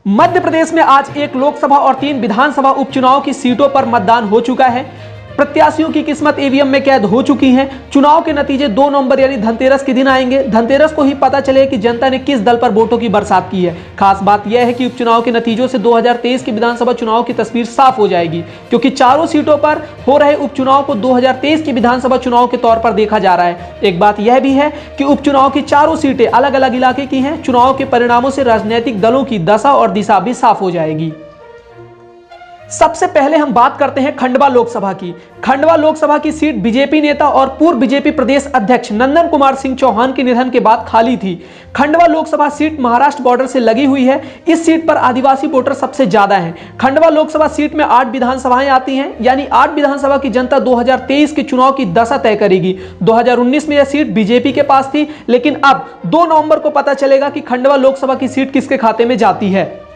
मध्य प्रदेश में आज एक लोकसभा और 3 विधानसभा उपचुनाव की सीटों पर मतदान हो चुका है। प्रत्याशियों की किस्मत ईवीएम में कैद हो चुकी है। चुनाव के नतीजे 2 नवंबर यानी धनतेरस के दिन आएंगे। धनतेरस को ही पता चले कि जनता ने किस दल पर वोटों की बरसात की है। खास बात यह है कि उपचुनाव के नतीजों से 2023 के विधानसभा चुनाव की तस्वीर साफ हो जाएगी, क्योंकि चारों सीटों पर हो रहे उपचुनाव को 2023 के विधानसभा चुनाव के तौर पर देखा जा रहा है। एक बात यह भी है कि उपचुनाव की चारों सीटें अलग अलग इलाके की हैं। चुनाव के परिणामों से राजनीतिक दलों की दशा और दिशा भी साफ हो जाएगी। सबसे पहले हम बात करते हैं खंडवा लोकसभा की। खंडवा लोकसभा की सीट बीजेपी नेता और पूर्व बीजेपी प्रदेश अध्यक्ष नंदन कुमार सिंह चौहान के निधन के बाद खाली थी। खंडवा लोकसभा सीट महाराष्ट्र बॉर्डर से लगी हुई है। इस सीट पर आदिवासी वोटर सबसे ज्यादा हैं। खंडवा लोकसभा सीट में 8 विधानसभाएं आती हैं, यानी 8 विधानसभा की जनता 2023 के चुनाव की दशा तय करेगी। 2019 में यह सीट बीजेपी के पास थी, लेकिन अब 2 नवंबर को पता चलेगा कि खंडवा लोकसभा की सीट किसके खाते में जाती है।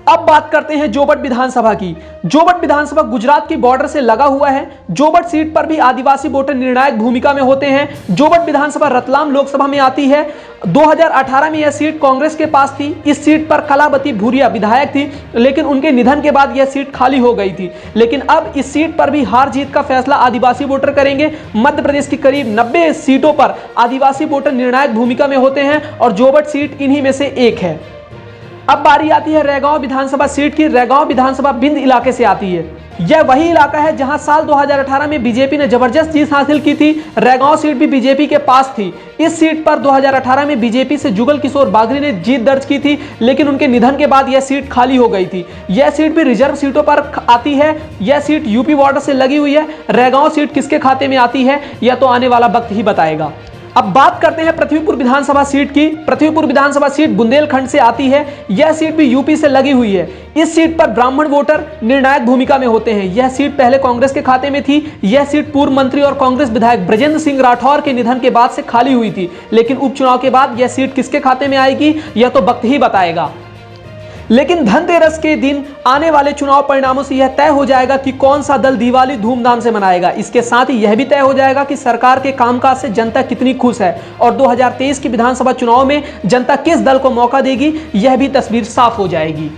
अब बात करते हैं जोबट विधानसभा की। जोबट विधानसभा गुजरात की बॉर्डर से लगा हुआ है। जोबट सीट पर भी आदिवासी वोटर निर्णायक भूमिका में होते हैं। जोबट विधानसभा रतलाम लोकसभा में आती है। 2018 में यह सीट कांग्रेस के पास थी। इस सीट पर कलावती भूरिया विधायक थी, लेकिन उनके निधन के बाद यह सीट खाली हो गई थी। लेकिन अब इस सीट पर भी हार जीत का फैसला आदिवासी वोटर करेंगे। मध्य प्रदेश की करीब 90 सीटों पर आदिवासी वोटर निर्णायक भूमिका में होते हैं और जोबट सीट इन्हीं में से एक है। अब बारी आती है रैगांव विधानसभा सीट की। रैगांव विधानसभा बिंद इलाके से आती है। यह वही इलाका है जहां साल 2018 में बीजेपी ने जबरदस्त जीत हासिल की थी। रैगांव सीट भी बीजेपी के पास थी। इस सीट पर 2018 में बीजेपी से जुगल किशोर बागरी ने जीत दर्ज की थी, लेकिन उनके निधन के बाद यह सीट खाली हो गई थी। यह सीट भी रिजर्व सीटों पर आती है। यह सीट यूपी बॉर्डर से लगी हुई है। रैगांव सीट किसके खाते में आती है यह तो आने वाला वक्त ही बताएगा। अब बात करते हैं पृथ्वीपुर विधानसभा सीट की। पृथ्वीपुर विधानसभा सीट बुंदेलखंड से आती है। यह सीट भी यूपी से लगी हुई है। इस सीट पर ब्राह्मण वोटर निर्णायक भूमिका में होते हैं। यह सीट पहले कांग्रेस के खाते में थी। यह सीट पूर्व मंत्री और कांग्रेस विधायक ब्रजेंद्र सिंह राठौर के निधन के बाद से खाली हुई थी, लेकिन उपचुनाव के बाद यह सीट किसके खाते में आएगी यह तो वक्त ही बताएगा। लेकिन धनतेरस के दिन आने वाले चुनाव परिणामों से यह तय हो जाएगा कि कौन सा दल दिवाली धूमधाम से मनाएगा। इसके साथ ही यह भी तय हो जाएगा कि सरकार के कामकाज से जनता कितनी खुश है और 2023 के विधानसभा चुनाव में जनता किस दल को मौका देगी, यह भी तस्वीर साफ हो जाएगी।